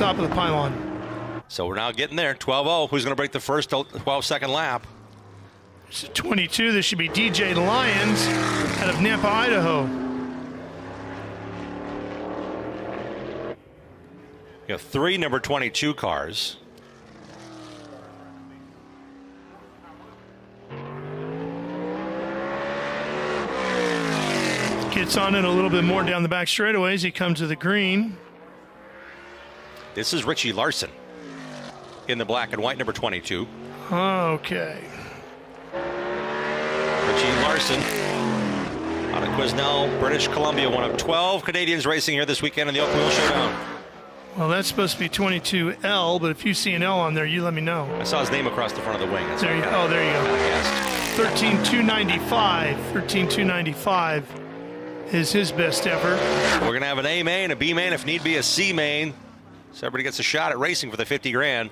top of the pylon. So we're now getting there. 12-0. Who's going to break the first 12-second lap? It's 22. This should be DJ Lyons out of Nampa, Idaho. We have 3 number 22 cars. Gets on it a little bit more down the back straightaways. He comes to the green. This is Richie Larson in the black and white number 22. Okay. Richie Larson out of Quesnel, British Columbia, one of 12 Canadians racing here this weekend in the Open Wheel Showdown. Well, that's supposed to be 22L, but if you see an L on there, you let me know. I saw his name across the front of the wing. There you go. 13,295. 13,295 is his best effort. We're going to have an A main, a B main, if need be a C main. So everybody gets a shot at racing for the 50 grand.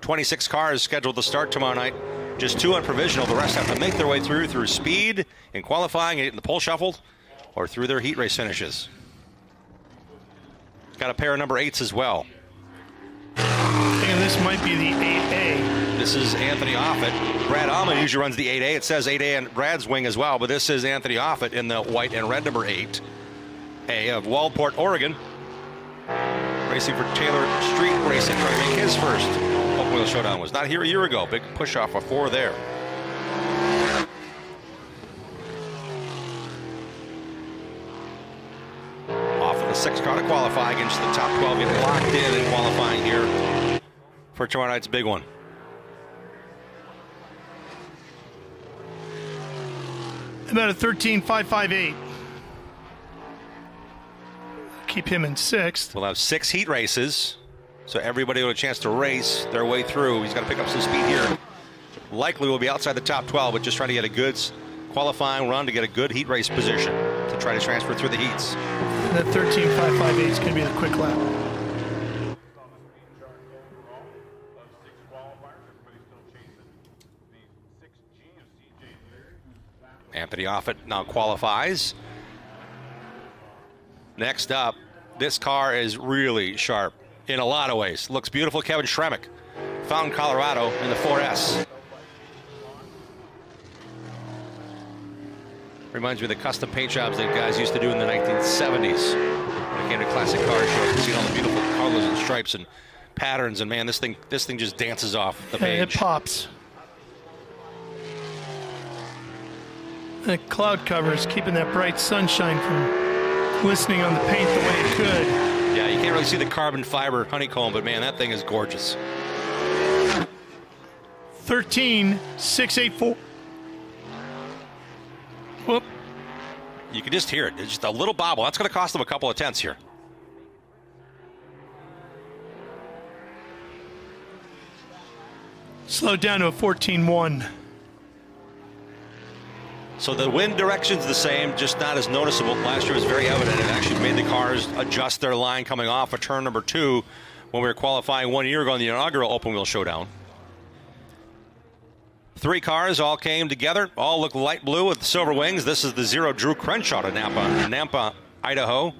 26 cars scheduled to start tomorrow night. Just 2 on provisional. The rest have to make their way through speed in qualifying, getting the pole shuffled, or through their heat race finishes. Got a pair of number 8s as well. And this might be the 8A. This is Anthony Offit. Brad Allman usually runs the 8A. It says 8A on Brad's wing as well, but this is Anthony Offit in the white and red number 8A of Waldport, Oregon. Racing for Taylor Street Racing, trying to make his first Open Wheel Showdown. Was not here a year ago. Big push off of 4 there. Off of the 6th car to qualify against the top 12. Getting locked in qualifying here for tomorrow night's big one. About a 13,558. Keep him in 6th. We'll have 6 heat races, so everybody will have a chance to race their way through. He's got to pick up some speed here. Likely will be outside the top 12, but just trying to get a good qualifying run to get a good heat race position to try to transfer through the heats. That 13,558 is going to be the quick lap. Anthony Offit now qualifies. Next up, this car is really sharp in a lot of ways. Looks beautiful. Kevin Shremick, Fountain, Colorado in the 4S. Reminds me of the custom paint jobs that guys used to do in the 1970s. When it came to classic car shows, seeing all the beautiful colors and stripes and patterns, and man, this thing just dances off the page. It pops. The cloud cover is keeping that bright sunshine from glistening on the paint the way it could. Yeah, you can't really see the carbon fiber honeycomb, but man, that thing is gorgeous. 13,684. Whoop. You can just hear it. It's just a little bobble. That's going to cost them a couple of tenths here. Slowed down to a 14.1. So the wind direction's the same, just not as noticeable. Last year was very evident. It actually made the cars adjust their line coming off of turn number 2 when we were qualifying 1 year ago in the inaugural Open Wheel Showdown. 3 cars all came together, all look light blue with silver wings. This is the 0 Drew Crenshaw to Nampa, Idaho.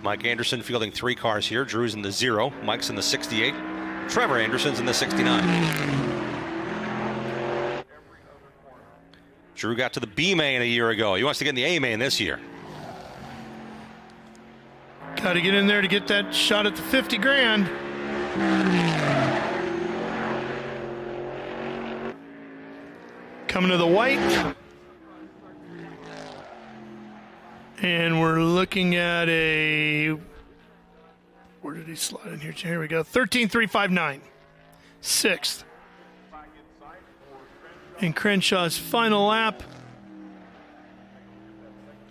Mike Anderson fielding 3 cars here. Drew's in the 0, Mike's in the 68. Trevor Anderson's in the 69. Drew got to the B main a year ago. He wants to get in the A main this year. Got to get in there to get that shot at the 50 grand. Coming to the white. And we're looking at a... Where did he slide in here? Here we go. 13,359. 6th. In Crenshaw's final lap.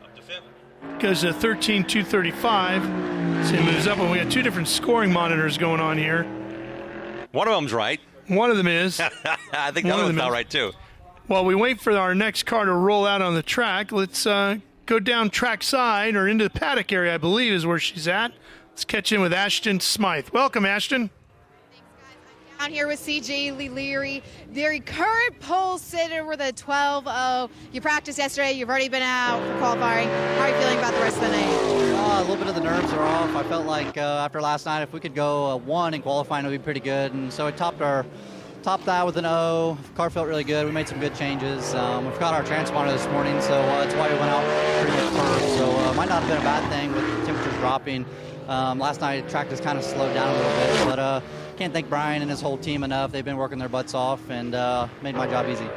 Up to 5th. Goes to 13,235. So he moves up, and we got 2 different scoring monitors going on here. One of them's right. One of them is. I think the other one's not right, too. While we wait for our next car to roll out on the track, let's go down track side or into the paddock area, I believe is where she's at. Let's catch in with Ashton Smythe. Welcome, Ashton. Down here with CJ Leary, their current pole sitter with a 12-0. You practiced yesterday. You've already been out for qualifying. How are you feeling about the rest of the night? a little bit of the nerves are off. I felt like after last night, if we could go 1 in qualifying, it would be pretty good. And so I topped that with an O. Car felt really good. We made some good changes. We forgot our transponder this morning, so that's why we went out pretty much first. So might not have been a bad thing with the temperatures dropping. Last night, track just kind of slowed down a little bit, but can't thank Brian and his whole team enough. They've been working their butts off and made my job easy.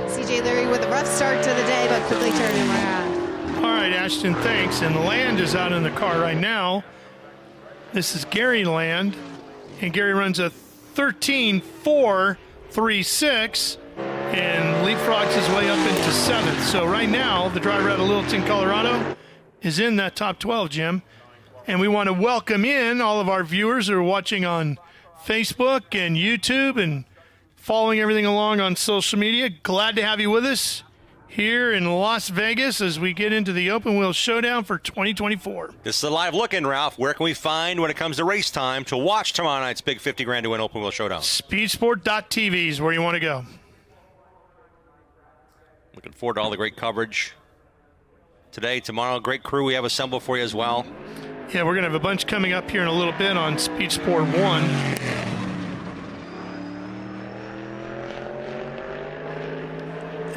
CJ Leary with a rough start to the day, but quickly turning him around. All right, Ashton, thanks. And Land is out in the car right now. This is Gary Land, and Gary runs a 13.436 and leapfrogs his way up into 7th. So right now, the driver out of Littleton, Colorado is in that top 12, Jim. And we want to welcome in all of our viewers who are watching on Facebook and YouTube and following everything along on social media. Glad to have you with us here in Las Vegas as we get into the Open Wheel Showdown for 2024. This is a live look-in, Ralph. Where can we find, when it comes to race time, to watch tomorrow night's big 50 grand to win Open Wheel Showdown? Speedsport.tv is where you want to go. Looking forward to all the great coverage today, tomorrow. Great crew we have assembled for you as well. Yeah, we're going to have a bunch coming up here in a little bit on Speed Sport 1.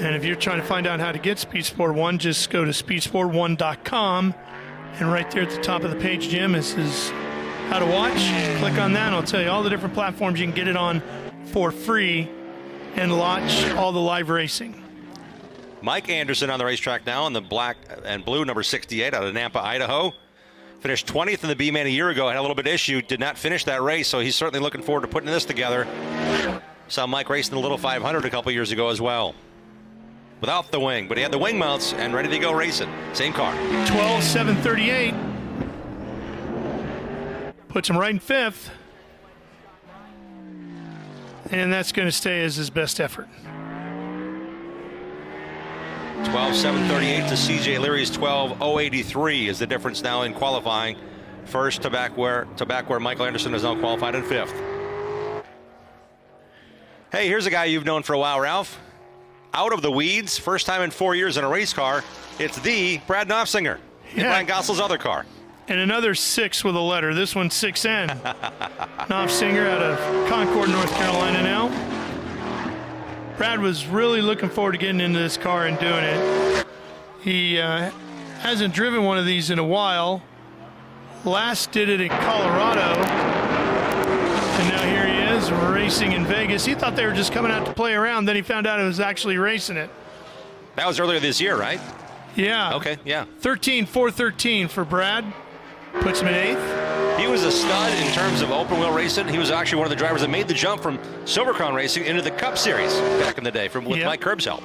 And if you're trying to find out how to get Speed Sport 1, just go to speedsport1.com. And right there at the top of the page, Jim, is how to watch. Click on that, and I'll tell you all the different platforms you can get it on for free and watch all the live racing. Mike Anderson on the racetrack now in the black and blue, number 68, out of Nampa, Idaho. Finished 20th in the B-Main a year ago. Had a little bit of issue. Did not finish that race, so he's certainly looking forward to putting this together. Saw Mike racing the Little 500 a couple years ago as well. Without the wing, but he had the wing mounts and ready to go racing. Same car. 12.738. Puts him right in 5th. And that's going to stay as his best effort. 12.738 to CJ Leary's 12.083 is the difference now in qualifying. First to back where Michael Anderson is now qualified in 5th. Hey, here's a guy you've known for a while, Ralph. Out of the weeds, first time in 4 years in a race car. It's the Brad Knopfsinger in Brian Gossel's other car. And another 6 with a letter. This one's 6N. Knopfsinger out of Concord, North Carolina now. Brad was really looking forward to getting into this car and doing it. He hasn't driven one of these in a while. Last did it in Colorado. And now here he is racing in Vegas. He thought they were just coming out to play around. Then he found out it was actually racing it. That was earlier this year, right? Yeah. Okay, yeah. 13.413 for Brad. Puts him in 8th. He was a stud in terms of open wheel racing. He was actually one of the drivers that made the jump from Silver Crown Racing into the Cup Series back in the day with Mike Curb's help.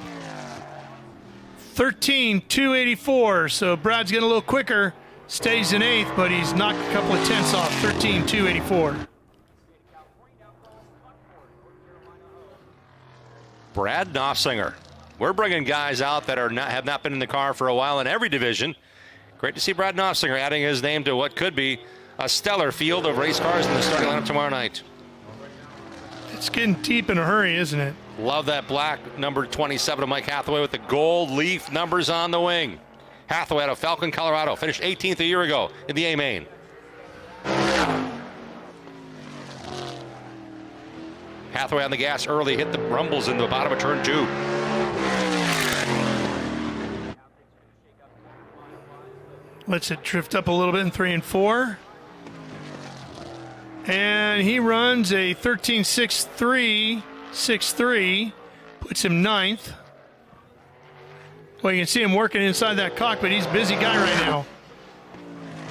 13.284. So Brad's getting a little quicker. Stays in 8th, but he's knocked a couple of tenths off. 13.284. Brad Knopfsinger. We're bringing guys out that have not been in the car for a while in every division. Great to see Brad Knopfsinger adding his name to what could be a stellar field of race cars in the starting lineup tomorrow night. It's getting deep in a hurry, isn't it? Love that black number 27 of Mike Hathaway with the gold leaf numbers on the wing. Hathaway out of Falcon, Colorado. Finished 18th a year ago in the A-Main. Hathaway on the gas early, hit the rumbles in the bottom of turn 2. Lets it drift up a little bit in 3 and 4. And he runs a 13.6363, puts him 9th. Well, you can see him working inside that cockpit. He's a busy guy right now.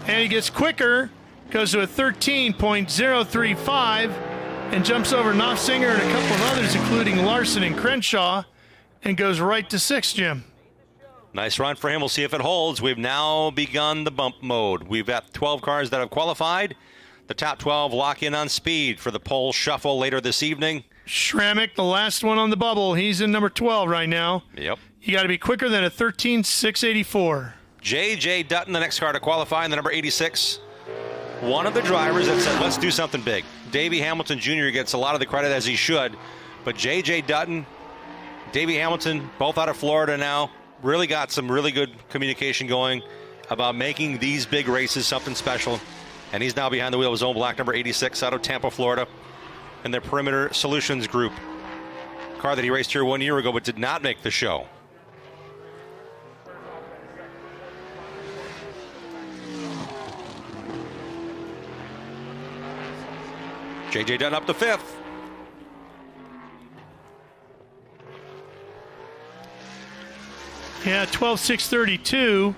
And he gets quicker, goes to a 13.035, and jumps over Knopfsinger and a couple of others, including Larson and Crenshaw, and goes right to 6th, Jim. Nice run for him. We'll see if it holds. We've now begun the bump mode. We've got 12 cars that have qualified. The top 12 lock in on speed for the pole shuffle later this evening. Schrammick, the last one on the bubble. He's in number 12 right now. Yep. You got to be quicker than a 13.684. J.J. Dutton, the next car to qualify in the number 86. One of the drivers that said, let's do something big. Davey Hamilton Jr. gets a lot of the credit, as he should. But J.J. Dutton, Davey Hamilton, both out of Florida now, really got some really good communication going about making these big races something special. And he's now behind the wheel of his own black number 86 out of Tampa, Florida, in the Perimeter Solutions Group. Car that he raced here 1 year ago but did not make the show. J.J. Dutton up to 5th. Yeah, 12.632.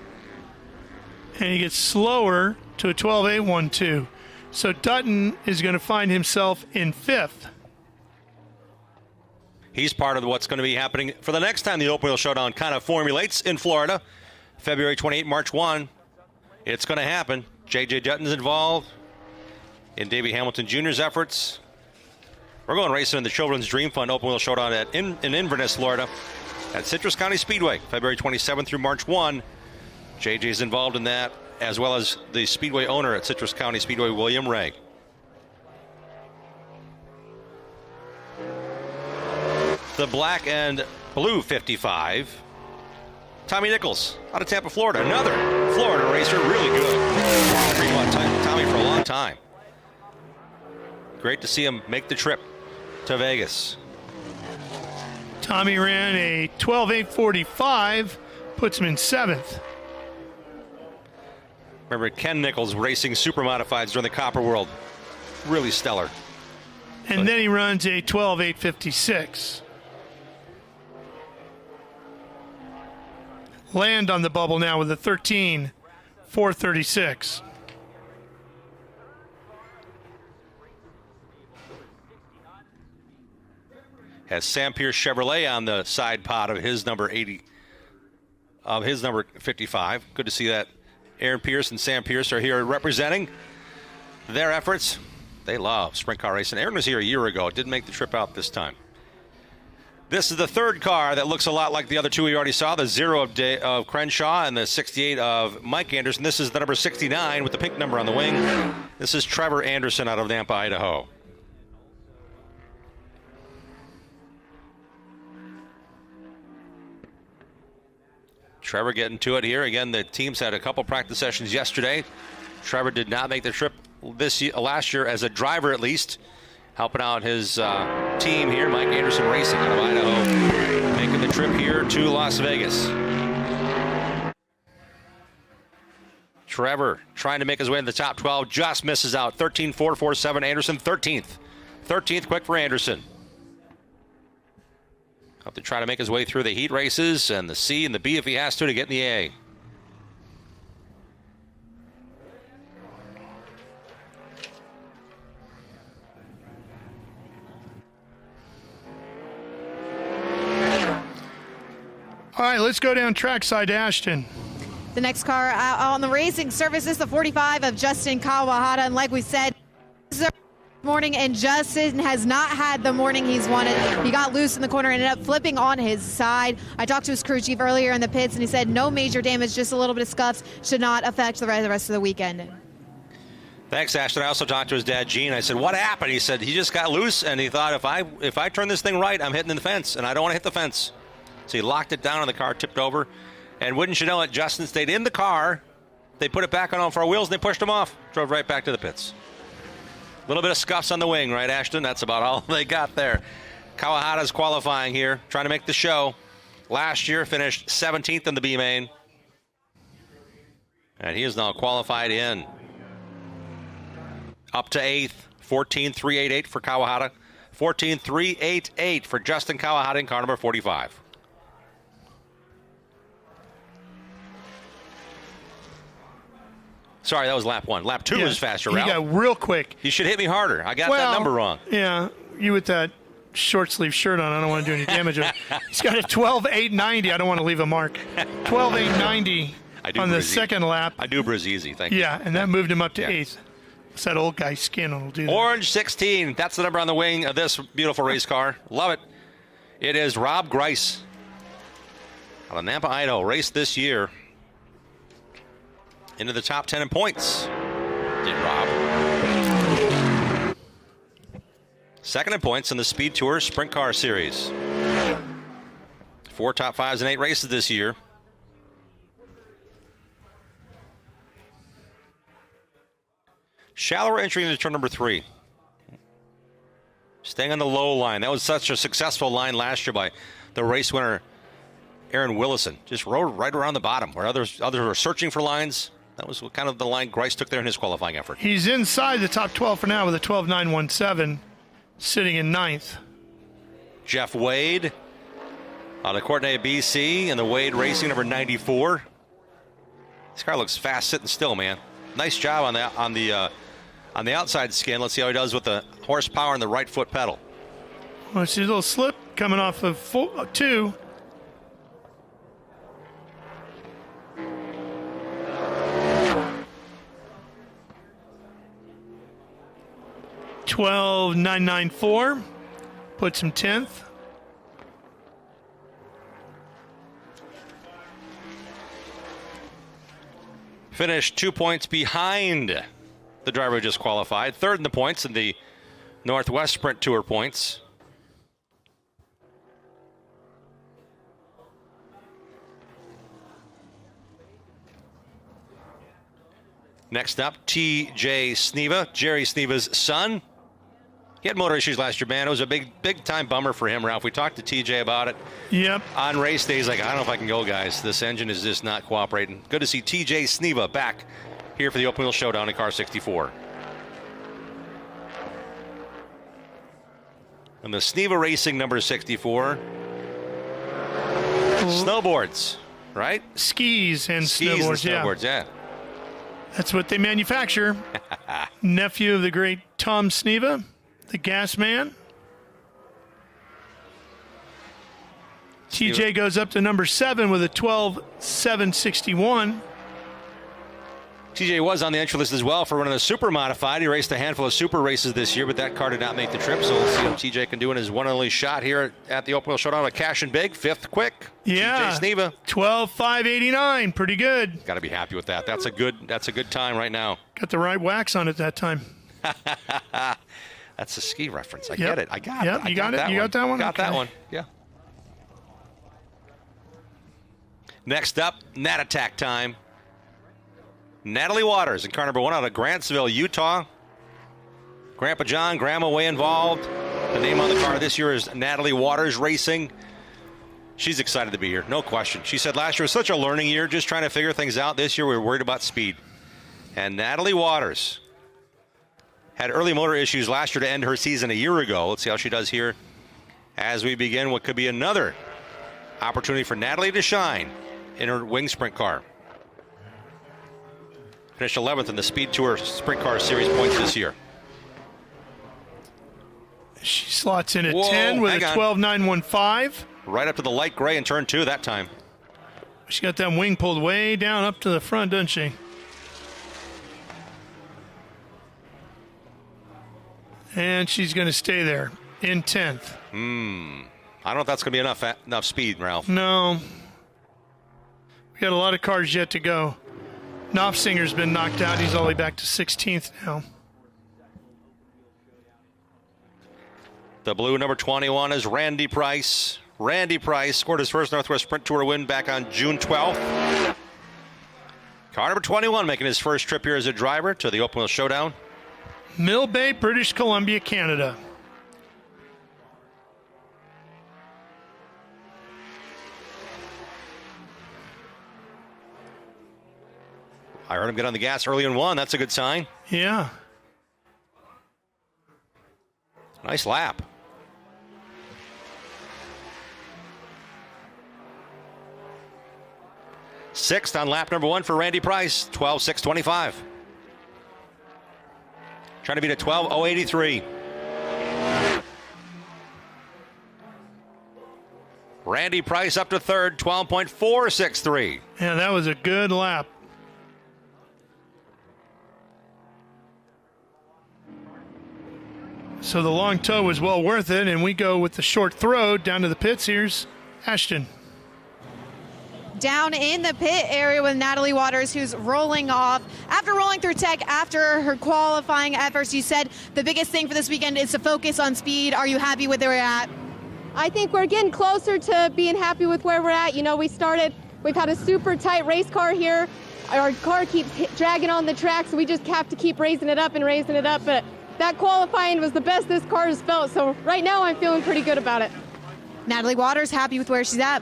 And he gets slower to a 12.812. So Dutton is going to find himself in 5th. He's part of what's going to be happening for the next time the Open Wheel Showdown kind of formulates in Florida. February 28, March 1. It's going to happen. J.J. Dutton's involved in Davey Hamilton Jr.'s efforts. We're going racing in the Children's Dream Fund Open Wheel Showdown in Inverness, Florida, at Citrus County Speedway, February 27 through March 1. JJ's involved in that, as well as the Speedway owner at Citrus County Speedway, William Ray. The black and blue 55, Tommy Nichols out of Tampa, Florida. Another Florida racer, really good. Fremont Tommy for a long time. Great to see him make the trip to Vegas. Tommy ran a 12.845, puts him in 7th. Remember Ken Nichols racing super modifieds during the Copper World. Really stellar. And then he runs a 12.856. Land on the bubble now with a 13.436. Has Sam Pierce Chevrolet on the side pod of his number 80, of his number 55. Good to see that. Aaron Pierce and Sam Pierce are here representing their efforts. They love sprint car racing. Aaron was here a year ago. Didn't make the trip out this time. This is the third car that looks a lot like the other two we already saw, the 0 of Crenshaw and the 68 of Mike Anderson. This is the number 69 with the pink number on the wing. This is Trevor Anderson out of Nampa, Idaho. Trevor getting to it here. Again, the teams had a couple practice sessions yesterday. Trevor did not make the trip last year as a driver, at least, helping out his team here, Mike Anderson Racing out of Idaho, making the trip here to Las Vegas. Trevor trying to make his way in the top 12, just misses out. 13.447, Anderson 13th. 13th quick for Anderson. Have to try to make his way through the heat races and the C and the B if he has to get in the A. All right, let's go down trackside to Ashton. The next car on the racing surface is the 45 of Justin Kawahata. And like we said, morning, and Justin has not had the morning he's wanted. He got loose in the corner, ended up flipping on his side. I talked to his crew chief earlier in the pits, and he said no major damage, just a little bit of scuffs, should not affect the rest of the weekend. Thanks, Ashton. I also talked to his dad, Gene. I said, what happened? He said he just got loose, and he thought, if I turn this thing right, I'm hitting the fence, and I don't want to hit the fence. So he locked it down, and the car tipped over. And wouldn't you know it, Justin stayed in the car. They put it back on all four wheels, and they pushed him off. Drove right back to the pits. A little bit of scuffs on the wing, right, Ashton? That's about all they got there. Kawahata's qualifying here, trying to make the show. Last year finished 17th in the B main. And he is now qualified in. Up to 8th, 14.388 for Kawahata. 14.388 for Justin Kawahata in car number 45. Sorry, that was lap 1. Lap 2 was faster, Ralph. He got real quick. You should hit me harder. I got that number wrong. Yeah, you with that short sleeve shirt on, I don't want to do any damage. He's got a 12.890. I don't want to leave a mark. 12.890 on the second lap. I do bruise easy, thank you. Yeah, and that moved him up to 8th. It's that old guy's skin will do that. Orange 16. That's the number on the wing of this beautiful race car. Love it. It is Rob Grice out of Nampa, Idaho. Raced this year. Into the top 10 in points, did Rob. Second in points in the Speed Tour Sprint Car Series. 4 top 5s in 8 races this year. Shallower entry into turn number 3. Staying on the low line. That was such a successful line last year by the race winner, Aaron Willison. Just rode right around the bottom where others were searching for lines. That was kind of the line Grice took there in his qualifying effort. He's inside the top 12 for now with a 12.917, sitting in 9th. Jeff Wade out of Courtenay, BC, and the Wade Racing number 94. This car looks fast sitting still, man. Nice job on the outside skin. Let's see how he does with the horsepower and the right foot pedal. Well, see a little slip coming off of 2. $12.994 puts him 10th. Finished 2 points behind the driver who just qualified. Third in the points in the Northwest Sprint Tour points. Next up, T.J. Sneva, Jerry Sneva's son. He had motor issues last year, man. It was a big time bummer for him, Ralph. We talked to T.J. about it. Yep. On race day, he's like, I don't know if I can go, guys. This engine is just not cooperating. Good to see T.J. Sneva back here for the Open Wheel Showdown in car 64. And the Sneva Racing number 64. Snowboards, right? Skis and Skis snowboards, and snowboards, yeah. That's what they manufacture. Nephew of the great Tom Sneva, the gas man. TJ goes up to number 7 with a 12.761. TJ was on the entry list as well for running a super modified. He raced a handful of super races this year, but that car did not make the trip. So we'll see what TJ can do in his one and only shot here at the Open Wheel Showdown with Cash and Big. 5th quick. Yeah. TJ Sneva. 12.589. Pretty good. Got to be happy with that. That's a good time right now. Got the right wax on it that time. That's a ski reference. I get it. I got it. Yep, you got it. You got that one? Got that one. Yeah. Next up, Nat Attack time. Natalie Waters in car number 1 out of Grantsville, Utah. Grandpa John, Grandma way involved. The name on the car this year is Natalie Waters Racing. She's excited to be here, no question. She said last year was such a learning year, just trying to figure things out. This year we were worried about speed. And Natalie Waters had early motor issues last year to end her season a year ago. Let's see how she does here as we begin what could be another opportunity for Natalie to shine in her wing sprint car. Finished 11th in the Speed Tour Sprint Car Series points this year. She slots in at 10 with a 12.915. Right up to the light gray in turn 2 that time. She got that wing pulled way down up to the front, doesn't she? And she's going to stay there in 10th. I don't know if that's going to be enough speed, Ralph. No. We got a lot of cars yet to go. Knopfsinger's been knocked out. He's all the way back to 16th now. The blue number 21 is Randy Price. Randy Price scored his first Northwest Sprint Tour win back on June 12th. Car number 21 making his first trip here as a driver to the Open Wheel Showdown. Mill Bay, British Columbia, Canada. I heard him get on the gas early in 1. That's a good sign. Yeah. Nice lap. Sixth on lap number 1 for Randy Price. 12.625. Trying to beat a 12.083. Randy Price up to third. 12.463. Yeah, that was a good lap. So the long tow was well worth it, and we go with the short throw down to the pits. Here's Ashton. Down in the pit area with Natalie Waters, who's rolling off. After rolling through tech after her qualifying efforts, you said the biggest thing for this weekend is to focus on speed. Are you happy with where we're at? I think we're getting closer to being happy with where we're at. You know, we started We've had a super tight race car here. Our car keeps dragging on the track, so we just have to keep raising it up and raising it up. But that qualifying was the best this car has felt, so right now I'm feeling pretty good about it. Natalie Waters happy with where she's at.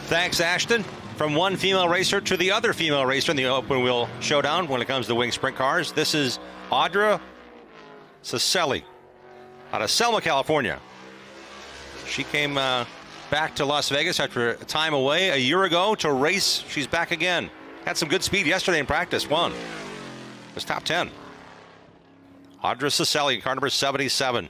Thanks, Ashton. From one female racer to the other female racer in the open wheel showdown when it comes to wing sprint cars. This is Audra Cicelli out of Selma, California. She came back to Las Vegas after a time away a year ago to race. She's back again. Had some good speed yesterday in practice. Won. Was top 10. Audra Cicelli, car number 77.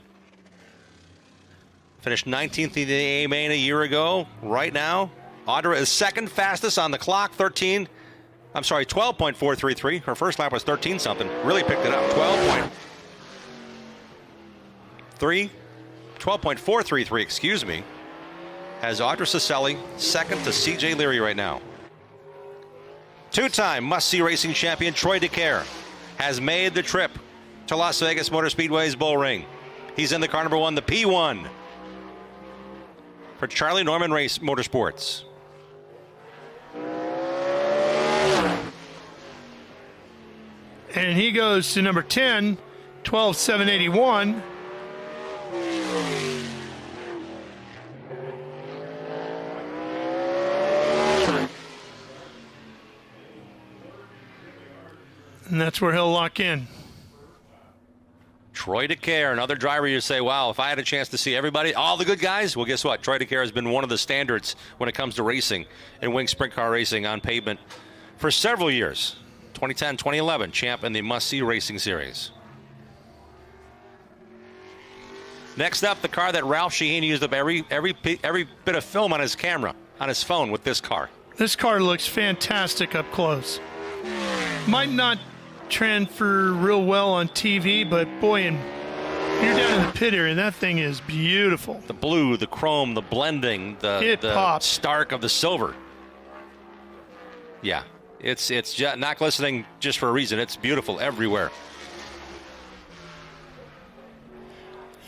Finished 19th in the A main a year ago. Right now, Audra is second fastest on the clock, 12.433. Her first lap was 13 something. Really picked it up. 12.433, excuse me. Has Audra Cicelli second to CJ Leary right now. Two-time must-see racing champion Troy DeCaire has made the trip to Las Vegas Motor Speedway's Bullring. He's in the car number 1, the P1 for Charlie Norman Race Motorsports. And he goes to number 10, 12.781. And that's where he'll lock in. Troy DeCaire, another driver you say, wow, if I had a chance to see everybody, all the good guys, well, guess what? Troy DeCaire has been one of the standards when it comes to racing and wing sprint car racing on pavement for several years. 2010, 2011, champ in the must-see racing series. Next up, the car that Ralph Sheheen used up every bit of film on his camera, on his phone with this car. This car looks fantastic up close. Might not transfer real well on TV, but boy, you're down in the pit area, and that thing is beautiful. The blue, the chrome, the blending, the stark of the silver. Yeah, it's just not glistening just for a reason. It's beautiful everywhere.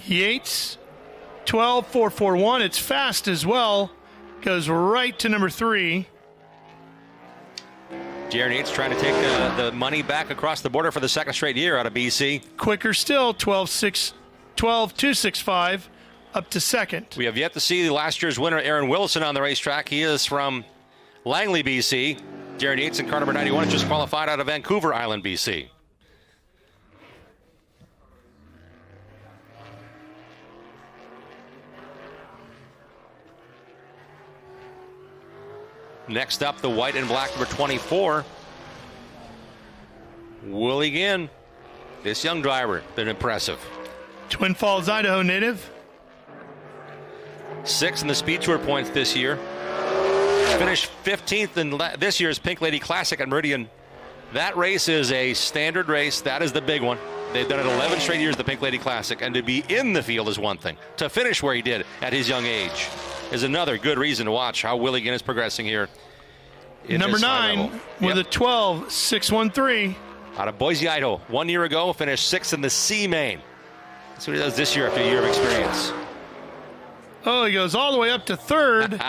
Yates, 12.441. It's fast as well. Goes right to number 3. Jaron Yates trying to take the money back across the border for the second straight year out of BC. Quicker still, 12.265 up to second. We have yet to see last year's winner, Aaron Wilson, on the racetrack. He is from Langley, BC. Jaron Yates in car number 91 has just qualified out of Vancouver Island, BC. Next up, the white and black number 24. Willie Ginn. This young driver, been impressive. Twin Falls, Idaho native. 6th in the Speed Tour points this year. Finished 15th in this year's Pink Lady Classic at Meridian. That race is a standard race. That is the big one. They've done it 11 straight years, the Pink Lady Classic, and to be in the field is one thing. To finish where he did at his young age is another good reason to watch how Willie Ginn is progressing here. Number 9 with a 12.613. Out of Boise, Idaho. 1 year ago, finished 6th in the C main. That's what he does this year after a year of experience. Oh, he goes all the way up to third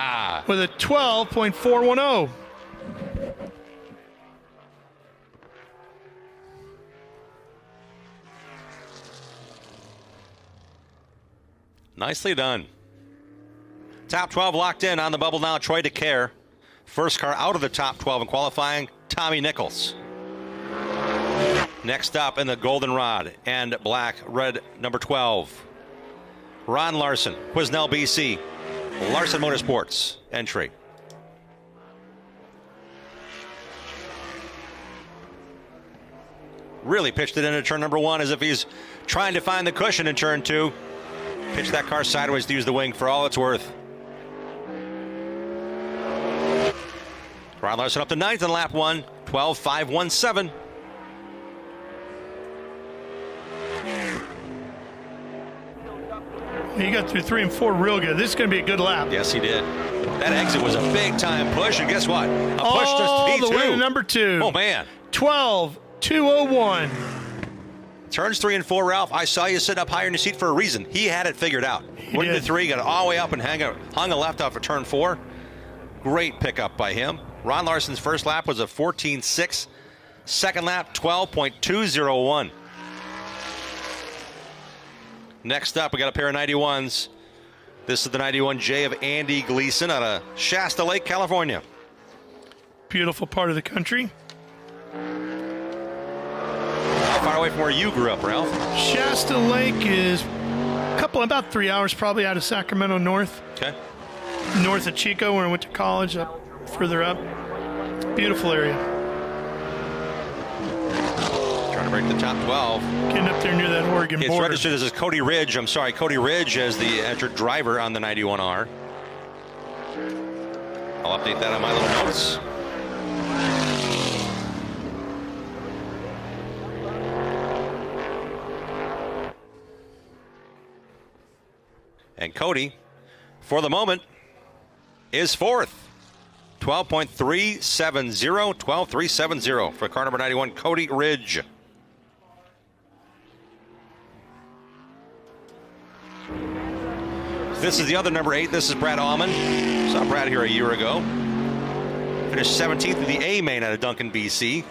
with a 12.410. Nicely done. Top 12 locked in on the bubble now. Troy DeCaire. First car out of the top 12 in qualifying, Tommy Nichols. Next up in the goldenrod and black, red number 12. Ron Larson, Quiznell, BC. Larson Motorsports entry. Really pitched it into turn number 1 as if he's trying to find the cushion in turn 2. Pitched that car sideways to use the wing for all it's worth. Ron Larson up to 9th in lap 1, 12.517. He got through 3 and 4 real good. This is going to be a good lap. Yes, he did. That exit was a big-time push, and guess what? A push to All P2. the way to number 2. Oh, man. 12.201. Turns 3 and 4, Ralph. I saw you sitting up higher in your seat for a reason. He had it figured out. Went to 3, got it all the way up and hung a left off of turn 4. Great pickup by him. Ron Larson's first lap was a 14.6. Second lap, 12.201. Next up, we got a pair of 91s. This is the 91J of Andy Gleason out of Shasta Lake, California. Beautiful part of the country. How far away from where you grew up, Ralph? Shasta Lake is about 3 hours probably out of Sacramento north. Okay. North of Chico, where I went to college, up further up. Beautiful area. Trying to break the top 12. Getting up there near that Oregon It's border. registered as Cody Ridge. I'm sorry, Cody Ridge as the entered driver on the 91R. I'll update that on my little notes. And Cody, for the moment, is fourth. 12.370, 12.370 for car number 91, Cody Ridge. This is the other number 8. This is Brad Allman. Saw Brad here a year ago. Finished 17th in the A main out of Duncan, BC.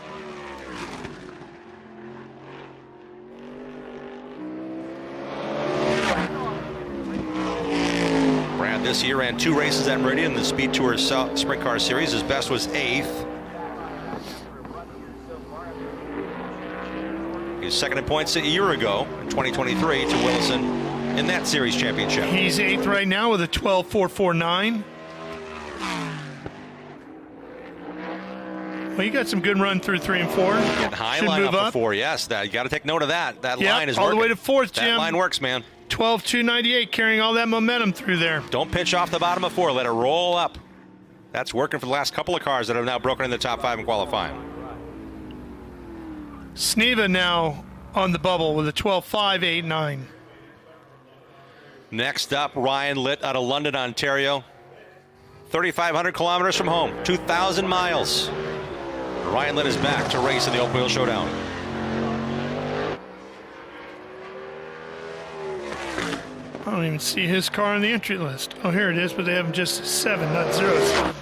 Brad this year ran 2 races at Meridian in the Speed Tour Sprint Car Series. His best was 8th. He was second in points a year ago in 2023 to Wilson in that series championship. He's 8th right now with a 12.449. Well, you got some good run through 3 and 4. Getting high Should line move up up. for 4. Yes, that, you got to take note of that. That Yep, line is all working. the way to 4th, Jim. That line works, man. 12.298, carrying all that momentum through there. Don't pinch off the bottom of 4. Let it roll up. That's working for the last couple of cars that have now broken in the top 5 in qualifying. Sneva now on the bubble with a 12.589. Next up, Ryan Litt out of London, Ontario. 3,500 kilometers from home, 2,000 miles. Ryan Litt is back to race in the Open Wheel Showdown. I don't even see his car on the entry list. Oh, here it is, but they have him just 7, not 0.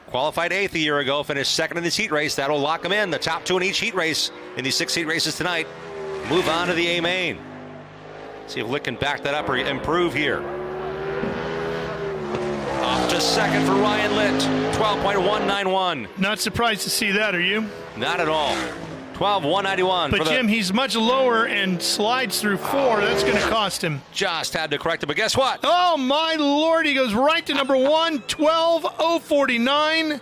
Qualified 8th a year ago, finished 2nd in this heat race. That'll lock him in. The top 2 in each heat race in these 6 heat races tonight. Move on to the A main. See if Litt can back that up or improve here. Off to 2nd for Ryan Litt, 12.191. Not surprised to see that, are you? Not at all. 12.191. But Jim, he's much lower and slides through 4. That's going to cost him. Just had to correct it, but guess what? Oh, my Lord. He goes right to number 1, 12.049.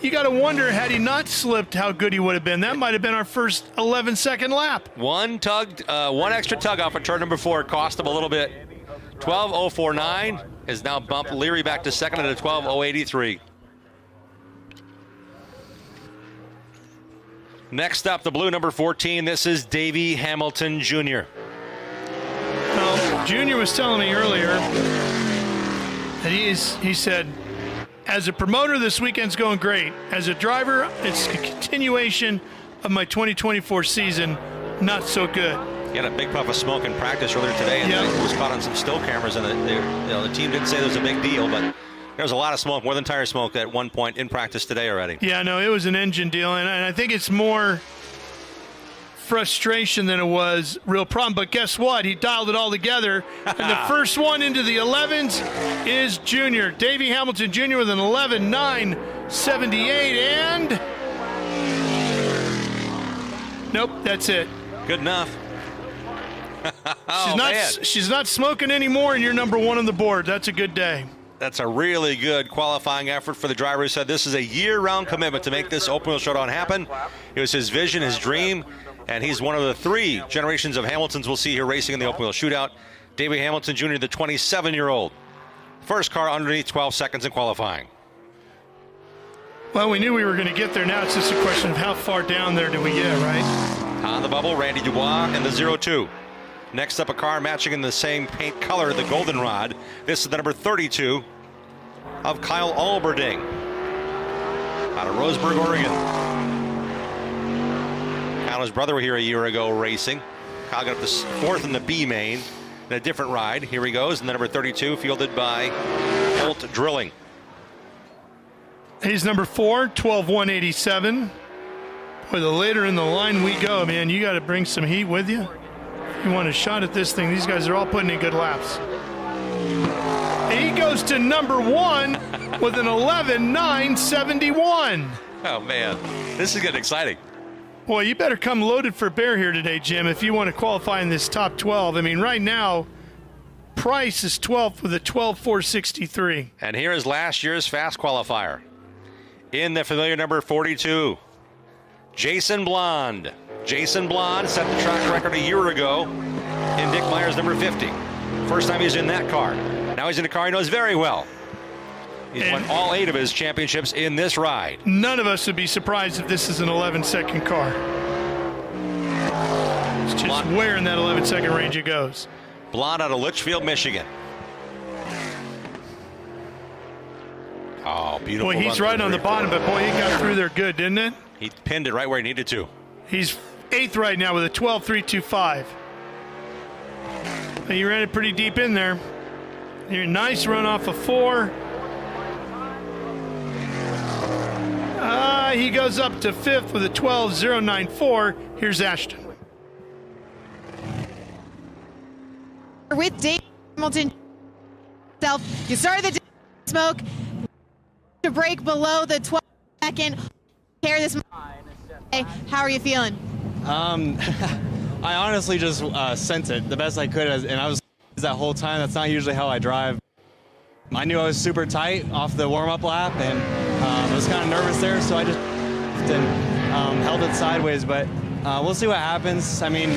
You got to wonder, had he not slipped, how good he would have been. That might have been our first 11-second lap. One extra tug off of turn number 4 cost him a little bit. 12.049 has now bumped Leary back to 2nd at a 12.083. Next up, the blue number 14. This is Davey Hamilton Jr. Well, Junior was telling me earlier that he said, as a promoter, this weekend's going great. As a driver, it's a continuation of my 2024 season, not so good. He had a big puff of smoke in practice earlier today, and Yep. it was caught on some still cameras, and the team didn't say there was a big deal, but there was a lot of smoke, more than tire smoke at one point in practice today already. Yeah, no, it was an engine deal, and I think it's more frustration than it was real problem. But guess what? He dialed it all together, and the first one into the 11s is Junior. Davey Hamilton Jr. with an 11.978, and nope, that's it. Good enough. She's not smoking anymore, and you're number 1 on the board. That's a good day. That's a really good qualifying effort for the driver who said this is a year-round commitment to make this Open Wheel Showdown happen. It was his vision, his dream, and he's one of the 3 generations of Hamiltons we'll see here racing in the Open Wheel Shootout. Davey Hamilton Jr., the 27-year-old. First car underneath 12 seconds in qualifying. Well, we knew we were going to get there. Now it's just a question of how far down there do we get, right? On the bubble, Randy Dubois and the 0-2. Next up, a car matching in the same paint color, the goldenrod. This is the number 32 of Kyle Alberding out of Roseburg, Oregon. Kyle and his brother were here a year ago racing. Kyle got up to 4th in the B main in a different ride. Here he goes, and the number 32 fielded by Holt Drilling. He's number 4, 12-187. Boy, the later in the line we go, man, you got to bring some heat with you. If you want a shot at this thing, these guys are all putting in good laps. He goes to number 1 with an 11-971. Oh, man. This is getting exciting. Boy, you better come loaded for bear here today, Jim, if you want to qualify in this top 12. I mean, right now, Price is 12th with a 12-463. And here is last year's fast qualifier. In the familiar number 42, Jason Blonde. Jason Blonde set the track record a year ago in Dick Meyer's number 50. First time he's in that car. Now he's in a car he knows very well. He's won all 8 of his championships in this ride. None of us would be surprised if this is an 11-second car. It's just where in that 11-second range it goes. Blonde out of Litchfield, Michigan. Oh, beautiful. Boy, he's right on the bottom, but boy, he got through there good, didn't it? He pinned it right where he needed to. He's 8th right now with a 12-325. He ran it pretty deep in there. Nice run off of 4. He goes up to 5th with a 12-094. Here's Ashton. With Dave Hamilton, you started the smoke to break below the 12-second. Care this. How are you feeling? I honestly just sent it the best I could, and I was that whole time. That's not usually how I drive. I knew I was super tight off the warm-up lap, and I was kind of nervous there, so I just held it sideways. But we'll see what happens. I mean,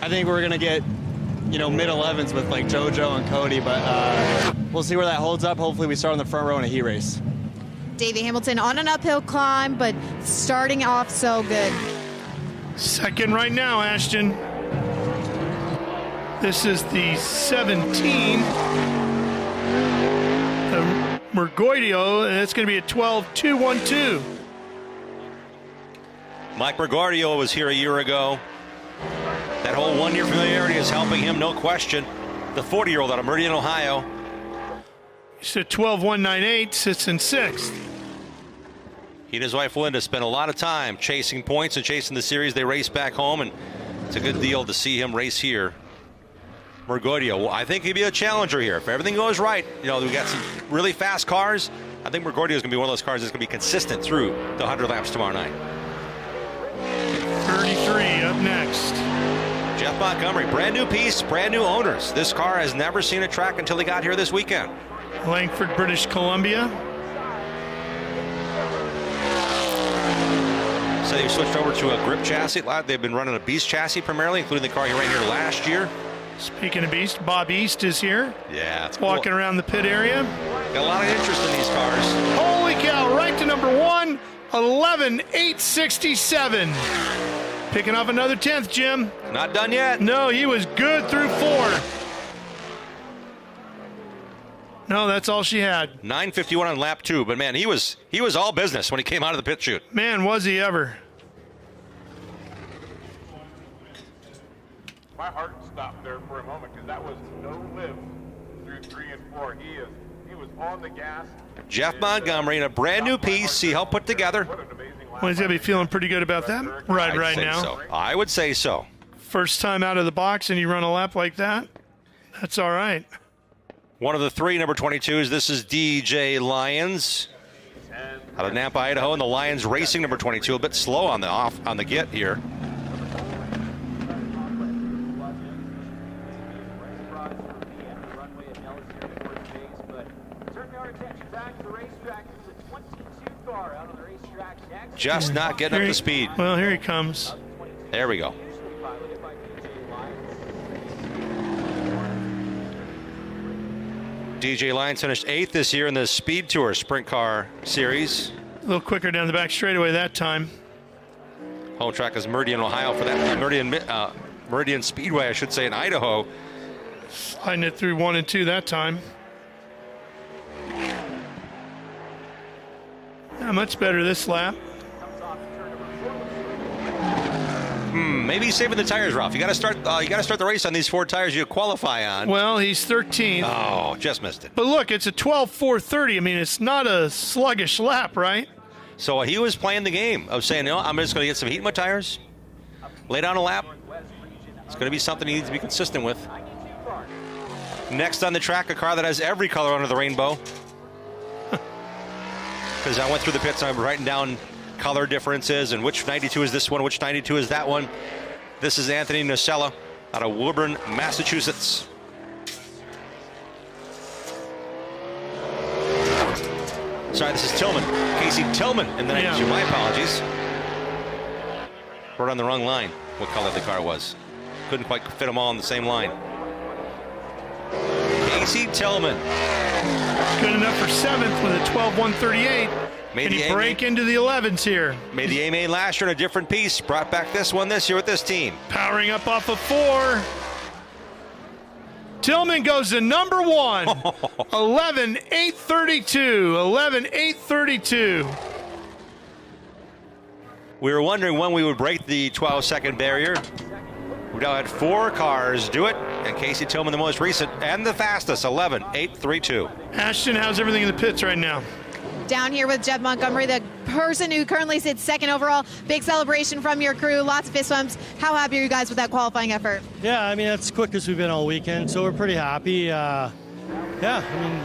I think we're gonna get, mid-11s with like JoJo and Cody, but we'll see where that holds up. Hopefully, we start on the front row in a heat race. Davey Hamilton on an uphill climb, but starting off so good. Second right now, Ashton. This is the 17. The Mergoglio, and it's going to be a 12-212. Mike Mergoglio was here a year ago. That whole one-year familiarity is helping him, no question. The 40-year-old out of Meridian, Ohio. He's at 12-198, sits in 6th. He and his wife Linda spent a lot of time chasing points and chasing the series. They race back home, and it's a good deal to see him race here. Mergoglio, well, I think he'd be a challenger here. If everything goes right, we got some really fast cars. I think Mergoglio is going to be one of those cars that's going to be consistent through the 100 laps tomorrow night. 33 up next. Jeff Montgomery, brand new piece, brand new owners. This car has never seen a track until he got here this weekend. Langford, British Columbia. So they've switched over to a grip chassis. They've been running a Beast chassis primarily, including the car he ran here last year. Speaking of Beast, Bob East is here. Yeah, it's walking cool. around the pit area. Got a lot of interest in these cars. Holy cow, right to number 1, 11-867. Picking off another 10th, Jim. Not done yet. No, he was good through 4. No, that's all she had. 9:51 on lap 2, but man, he was all business when he came out of the pit chute. Man, was he ever. My heart stopped there for a moment because that was no lift through 3 and 4. He was on the gas. Jeff Montgomery in a brand new piece he helped put together. What an amazing lap. Well, he's going to be feeling pretty good about that ride right now. So. I would say so. First time out of the box and you run a lap like that, that's all right. One of the 3 number 22s. This is DJ Lyons out of Nampa, Idaho, and the Lions Racing number 22. A bit slow on the get here. Just not getting up to speed. Well, here he comes. There we go. DJ Lyons finished 8th this year in the Speed Tour Sprint Car Series. A little quicker down the back straightaway that time. Home track is Meridian, Ohio for that. Meridian Speedway, I should say, in Idaho. Sliding it through 1 and 2 that time. Not much better this lap. Maybe he's saving the tires, Ralph. You got to start. You got to start the race on these 4 tires you qualify on. Well, he's 13th. Oh, just missed it. But look, it's a 12.430. I mean, it's not a sluggish lap, right? So he was playing the game of saying, no, I'm just going to get some heat in my tires, lay down a lap. It's going to be something he needs to be consistent with. Next on the track, a car that has every color under the rainbow. Because I went through the pits and I'm writing down color differences and which 92 is this one, which 92 is that one. This is Anthony Nocella out of Woburn, Massachusetts. Sorry, this is Tillman. Casey Tillman in the 92. My apologies. We're on the wrong line, what color the car was. Couldn't quite fit them all on the same line. Casey Tillman. Good enough for 7th with a 12.138. Can he break into the 11s here? Made the A-main last year in a different piece. Brought back this one this year with this team. Powering up off of 4. Tillman goes to number 1. 11.832. 11.832. We were wondering when we would break the 12-second barrier. We've now had 4 cars do it, and Casey Tillman, the most recent and the fastest, 11.832. Ashton, how's everything in the pits right now? Down here with Jeff Montgomery, the person who currently sits 2nd overall. Big celebration from your crew, lots of fist bumps. How happy are you guys with that qualifying effort? Yeah, I mean, that's quick as we've been all weekend, so we're pretty happy. Yeah, I mean,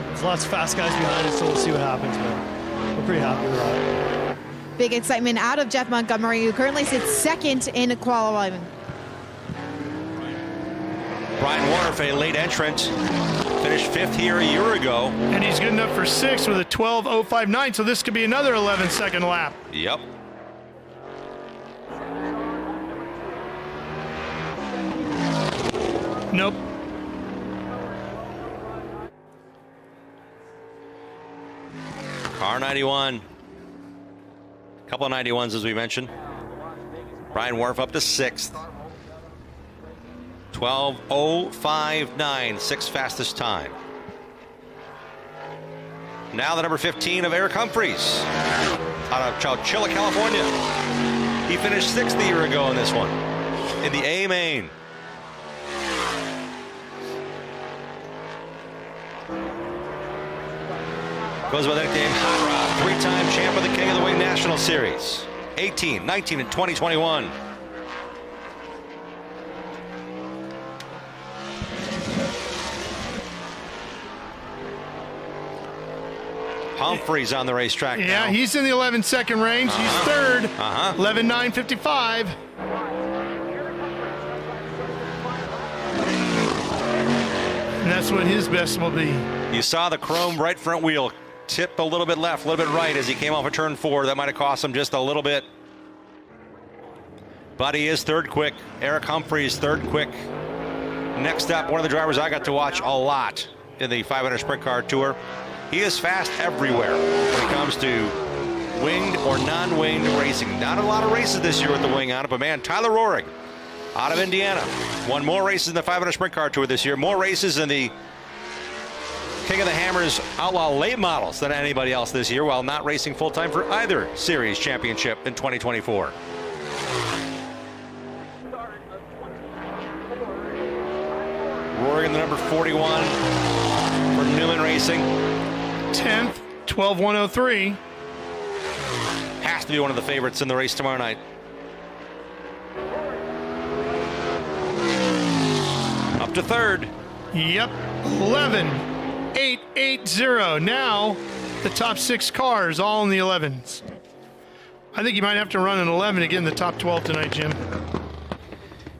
there's lots of fast guys behind us, so we'll see what happens, but we're pretty happy with that. Big excitement out of Jeff Montgomery, who currently sits 2nd in qualifying. Brian Wharf, a late entrant, finished 5th here a year ago. And he's good enough for 6th with a 12.059, so this could be another 11-second lap. Yep. Nope. Car 91. A couple of 91s, as we mentioned. Brian Wharf up to 6th. 12.059, 6th fastest time. Now the number 15 of Eric Humphreys out of Chowchilla, California. He finished 6th a year ago in this one, in the A-main. Goes by the nickname Hot Rod, 3-time champ of the King of the Wing National Series. 18, 19, and 2021. Humphreys on the racetrack now. Yeah, he's in the 11-second range. He's 3rd. 11.955. And that's what his best will be. You saw the chrome right front wheel tip a little bit left, a little bit right as he came off of turn 4. That might have cost him just a little bit. But he is 3rd quick. Eric Humphreys, 3rd quick. Next up, one of the drivers I got to watch a lot in the 500 Sprint Car Tour. He is fast everywhere when it comes to winged or non-winged racing. Not a lot of races this year with the wing on it, but man, Tyler Rohrig out of Indiana won more races in the 500 Sprint Car Tour this year, more races in the King of the Hammers Outlaw Late Models than anybody else this year, while not racing full-time for either series championship in 2024. Rohrig in the number 41 for Newman Racing. 10th, 12.103. Has to be one of the favorites in the race tomorrow night. Up to 3rd. Yep, 11.880. Now the top 6 cars all in the 11s. I think you might have to run an 11 to get in the top 12 tonight, Jim.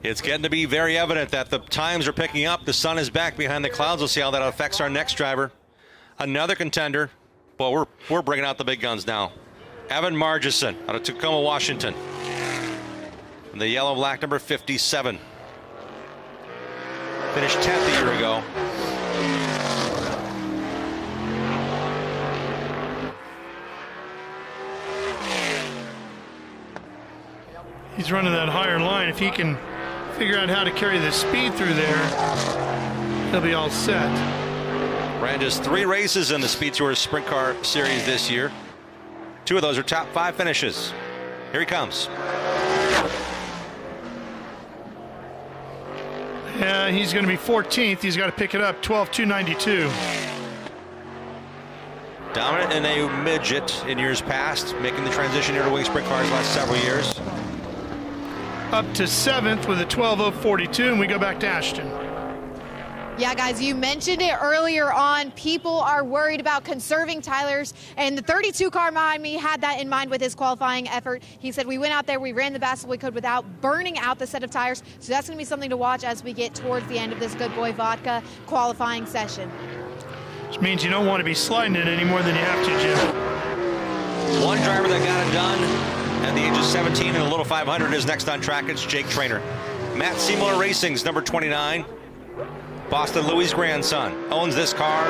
It's getting to be very evident that the times are picking up. The sun is back behind the clouds. We'll see how that affects our next driver. Another contender. Well, we're bringing out the big guns now. Evan Margison out of Tacoma, Washington. And the yellow-black number 57. Finished 10th a year ago. He's running that higher line. If he can figure out how to carry the speed through there, he'll be all set. Ran just 3 races in the Speed Tour Sprint Car Series this year. 2 of those are top 5 finishes. Here he comes. Yeah, he's going to be 14th. He's got to pick it up, 12,292. Dominant in a midget in years past, making the transition here to wing sprint cars last several years. Up to 7th with a 12,042, and we go back to Ashton. Yeah, guys, you mentioned it earlier on. People are worried about conserving tires, and the 32 car behind me had that in mind with his qualifying effort. He said, we went out there, we ran the best we could without burning out the set of tires. So that's going to be something to watch as we get towards the end of this Good Boy Vodka qualifying session. Which means you don't want to be sliding it any more than you have to, Jim. One driver that got it done at the age of 17 in a little 500 is next on track. It's Jake Trainer. Matt Seymour Racing's number 29. Boston Louis' grandson owns this car,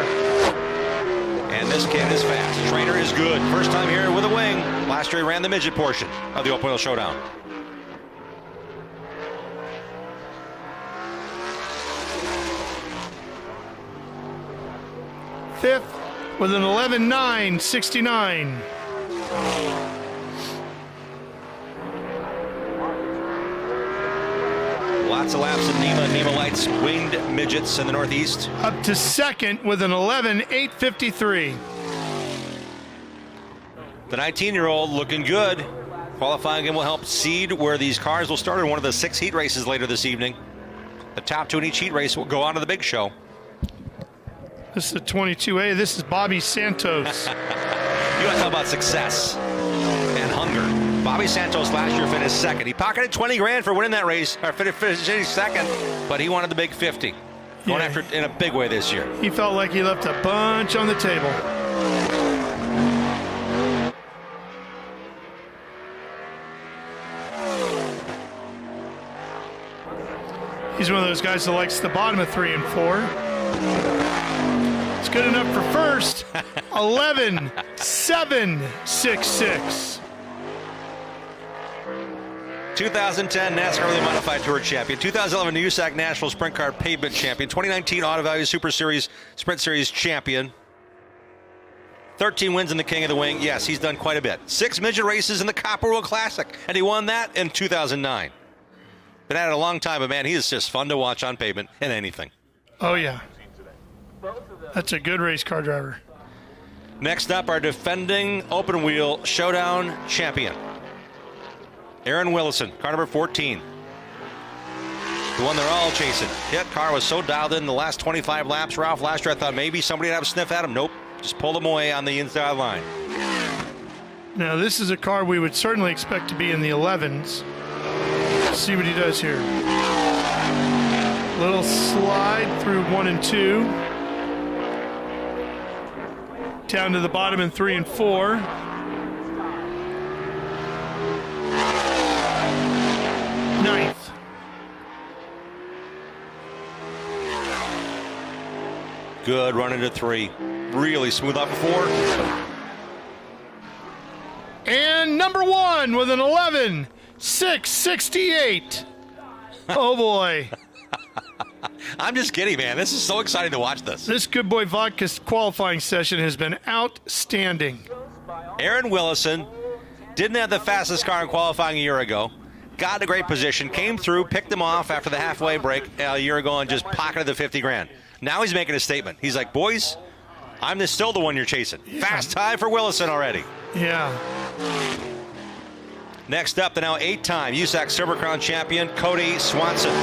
and this kid is fast. Trainer is good. First time here with a wing. Last year he ran the midget portion of the Open Wheel Showdown. Fifth with an 11,969. Lots of laps in NEMA. NEMA Lights winged midgets in the Northeast. Up to second with an 11,853. The 19-year-old looking good. Qualifying him will help seed where these cars will start in one of the 6 heat races later this evening. The top 2 in each heat race will go on to the big show. This is a 22A. This is Bobby Santos. You want to talk about success and hunger. Bobby Santos last year finished second. He pocketed 20 grand for winning that race, or finishing second, but he wanted the big 50. Going after it in a big way this year. He felt like he left a bunch on the table. He's one of those guys that likes the bottom of 3 and 4. It's good enough for first. 11,766. 2010 NASCAR Early Modified Tour Champion, 2011 USAC National Sprint Car Pavement Champion, 2019 Auto Value Super Series Sprint Series Champion, 13 wins in the King of the Wing. Yes, he's done quite a bit. 6 midget races in the Copper World Classic, and he won that in 2009. Been at it a long time, but man, he is just fun to watch on pavement and anything. Oh, yeah. That's a good race car driver. Next up, our defending Open Wheel Showdown champion, Aaron Willison, car number 14. The one they're all chasing. That car was so dialed in the last 25 laps, Ralph. Last year I thought maybe somebody would have a sniff at him. Nope. Just pulled him away on the inside line. Now, this is a car we would certainly expect to be in the 11s. Let's see what he does here. Little slide through 1 and 2. Down to the bottom in 3 and 4. Ninth. Good run into 3. Really smooth off of 4. And number 1 with an 11,668. Oh boy. I'm just kidding, man. This is so exciting to watch this. This Good Boy Vodka qualifying session has been outstanding. Aaron Willison didn't have the fastest car in qualifying a year ago. Got in a great position, came through, picked him off after the halfway break a year ago and just pocketed the 50 grand. Now he's making a statement. He's like, boys, I'm still the one you're chasing. Yeah. Fast time for Willison already. Yeah. Next up, the now 8-time USAC Silver Crown champion, Cody Swanson.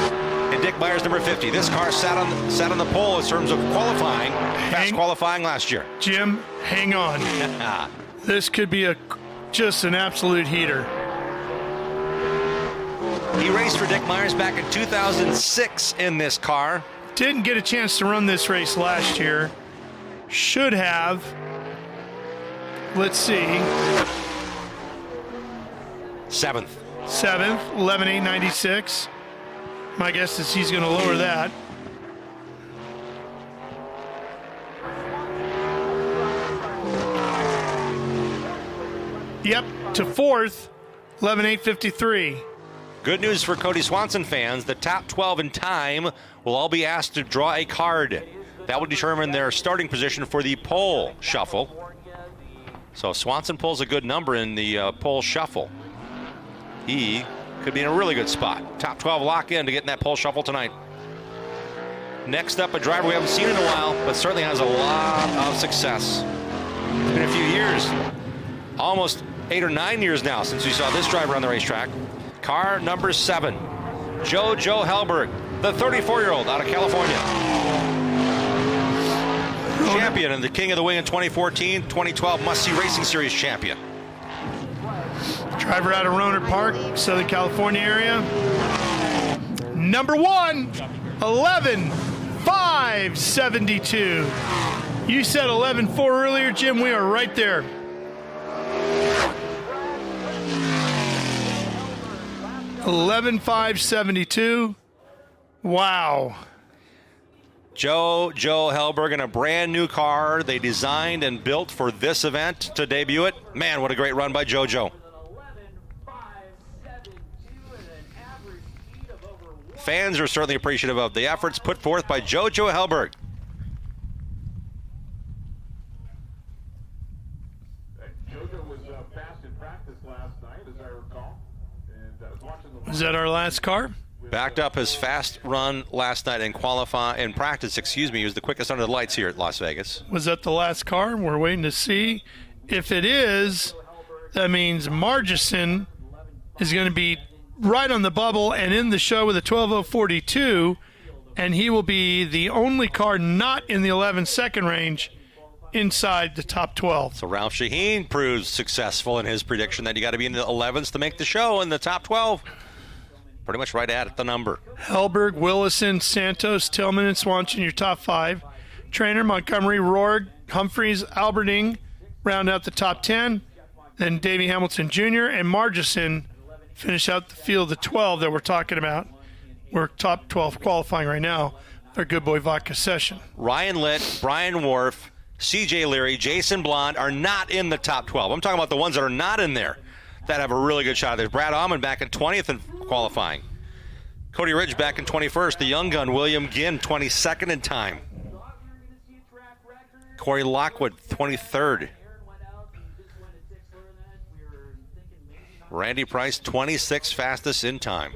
And Dick Myers, number 50. This car sat on the pole in terms of qualifying, fast qualifying last year. Jim, hang on. This could be just an absolute heater. He raced for Dick Myers back in 2006 in this car. Didn't get a chance to run this race last year. Should have. Let's see. 7th. 11,896. My guess is he's going to lower that. Yep, to 4th, 11,853. Good news for Cody Swanson fans. The top 12 in time will all be asked to draw a card. That will determine their starting position for the pole shuffle. So if Swanson pulls a good number in the pole shuffle, he could be in a really good spot. Top 12 lock in to get in that pole shuffle tonight. Next up, a driver we haven't seen in a while, but certainly has a lot of success. It's been a few years, almost 8 or 9 years now since we saw this driver on the racetrack. Car number 7, Jojo Hellberg, the 34-year-old out of California. Champion and the King of the Wing in 2014, 2012 Must-See Racing Series champion. Driver out of Rohnert Park, Southern California area. Number 1, 11.572. You said 11.4 earlier, Jim. We are right there. $11,572. Wow. Joe Hellberg in a brand new car they designed and built for this event to debut it. Man, what a great run by JoJo. Fans are certainly appreciative of the efforts put forth by JoJo Hellberg. JoJo was fast in practice last night, as I recall. And I was watching the Is that our last car? Backed up his fast run last night in practice, He was the quickest under the lights here at Las Vegas. Was that the last car? We're waiting to see. If it is, that means Margison is going to be right on the bubble and in the show with a 12.042, and he will be the only car not in the 11-second range inside the top 12. So Ralph Shaheen proves successful in his prediction that you got to be in the 11s to make the show in the top 12. Pretty much right at the number. Hellberg, Willison, Santos, Tillman, and Swanson, your top 5. Trainer, Montgomery, Rourke, Humphreys, Alberding round out the top 10. Then Davey Hamilton Jr. and Margison finish out the field of 12 that we're talking about. We're top 12 qualifying right now. Our Good Boy Vodka session. Ryan Litt, Brian Wharf, CJ Leary, Jason Blonde are not in the top 12. I'm talking about the ones that are not in there that have a really good shot. There's Brad Almond back in 20th in qualifying. Cody Ridge back in 21st. The young gun, William Ginn, 22nd in time. Corey Lockwood, 23rd. Randy Price, 26th fastest in time.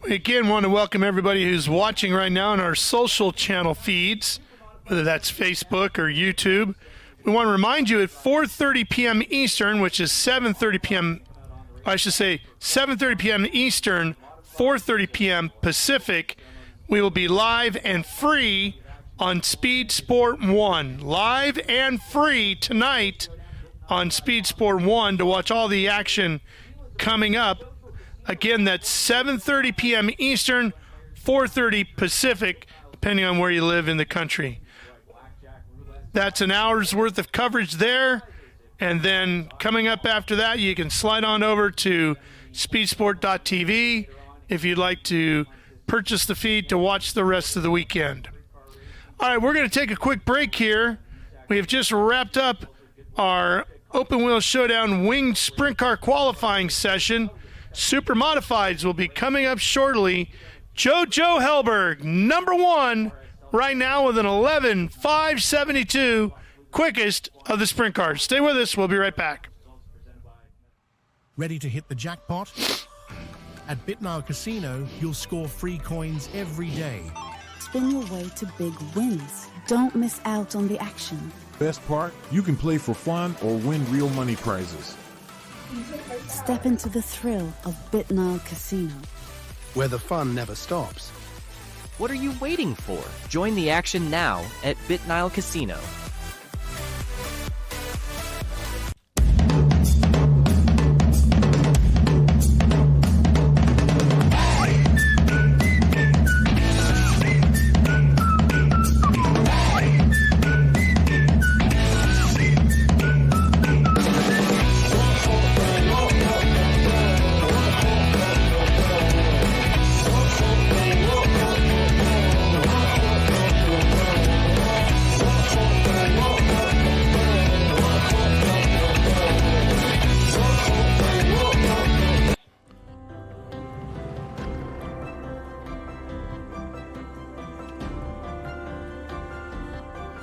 We again want to welcome everybody who's watching right now on our social channel feeds, whether that's Facebook or YouTube. We want to remind you at 4:30 p.m. Eastern, which is 7:30 p.m. I should say 7:30 p.m. Eastern, 4:30 p.m. Pacific, we will be live and free on Speed Sport 1. Live and free tonight on Speed Sport 1 to watch all the action coming up. Again, that's 7:30 p.m. Eastern, 4:30 Pacific, depending on where you live in the country. That's an hour's worth of coverage there. And then coming up after that, you can slide on over to speedsport.tv if you'd like to purchase the feed to watch the rest of the weekend. All right, we're going to take a quick break here. We have just wrapped up our Open Wheel Showdown Winged Sprint Car qualifying session. Super Modifieds will be coming up shortly. JoJo Hellberg, number 1, right now with an 11.572, quickest of the sprint cars. Stay with us. We'll be right back. Ready to hit the jackpot? At BitNile Casino, you'll score free coins every day. Spin your way to big wins. Don't miss out on the action. Best part, you can play for fun or win real money prizes. Step into the thrill of BitNile Casino, where the fun never stops. What are you waiting for? Join the action now at BitNile Casino.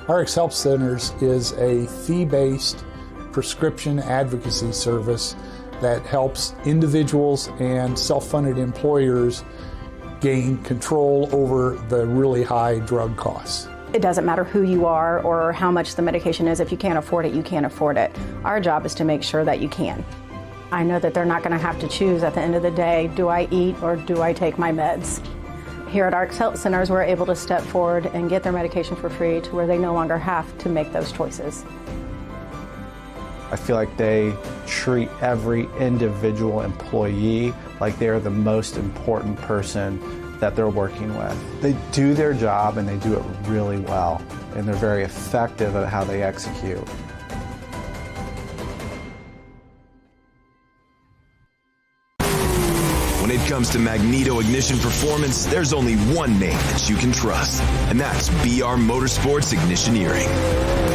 RX Help Centers is a fee-based prescription advocacy service that helps individuals and self-funded employers gain control over the really high drug costs. It doesn't matter who you are or how much the medication is. If you can't afford it, you can't afford it. Our job is to make sure that you can. I know that they're not going to have to choose at the end of the day, do I eat or do I take my meds? Here at RX Health Centers, we're able to step forward and get their medication for free to where they no longer have to make those choices. I feel like they treat every individual employee like they're the most important person that they're working with. They do their job and they do it really well, and they're very effective at how they execute. When it comes to magneto ignition performance, there's only one name that you can trust, and that's BR Motorsports Ignitioneering.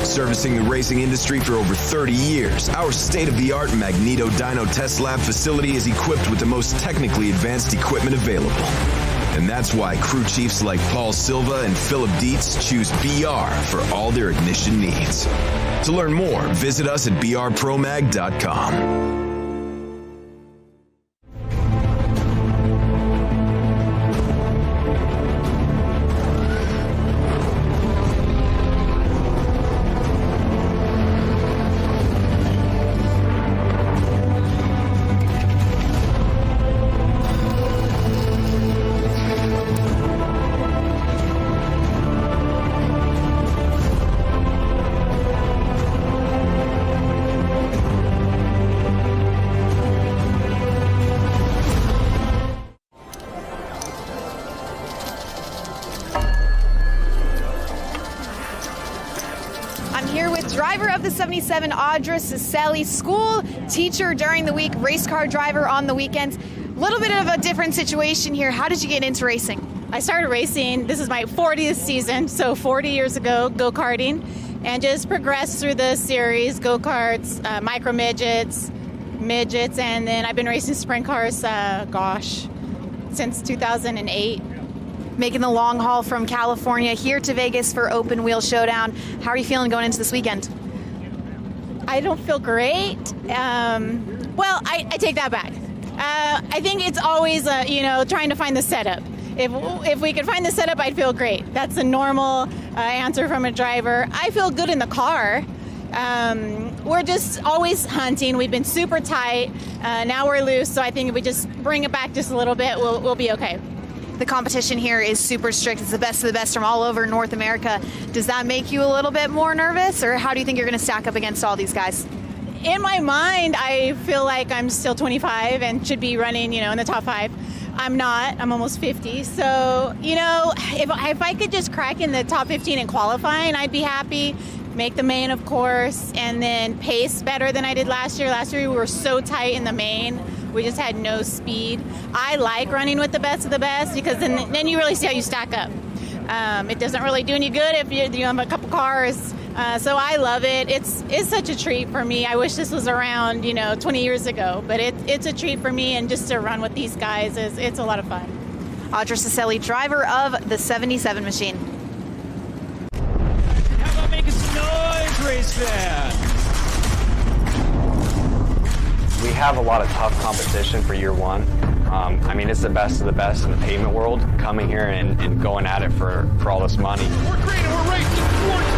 Servicing the racing industry for over 30 years, our state-of-the-art Magneto Dyno Test Lab facility is equipped with the most technically advanced equipment available. And that's why crew chiefs like Paul Silva and Philip Dietz choose BR for all their ignition needs. To learn more, visit us at brpromag.com. Driver of the 77, Audra Cicelli, school teacher during the week, race car driver on the weekends. A little bit of a different situation here. How did you get into racing? I started racing, this is my 40th season, so 40 years ago, go-karting, and just progressed through the series, go-karts, micro midgets, and then I've been racing sprint cars, since 2008. Making the long haul from California here to Vegas for Open Wheel Showdown. How are you feeling going into this weekend? I don't feel great. Well, I take that back. I think it's always, trying to find the setup. If we could find the setup, I'd feel great. That's a normal answer from a driver. I feel good in the car. We're just always hunting. We've been super tight. Now we're loose, so I think if we just bring it back just a little bit, we'll be okay. The competition here is super strict. It's the best of the best from all over North America. Does that make you a little bit more nervous, or how do you think you're going to stack up against all these guys? In my mind, I feel like I'm still 25 and should be running, in the top 5. I'm not. I'm almost 50. So, if I could just crack in the top 15 in qualifying, I'd be happy. Make the main, of course, and then pace better than I did last year. Last year we were so tight in the main. We just had no speed. I like running with the best of the best because then you really see how you stack up. It doesn't really do any good if you have a couple cars. So I love it. It's such a treat for me. I wish this was around, 20 years ago. But it's a treat for me, and just to run with these guys, it's a lot of fun. Audra Cicelli, driver of the 77 machine. How about making some noise, race fans? We have a lot of tough competition for year one. It's the best of the best in the pavement world, coming here and going at it for all this money. We're green and we're racing towards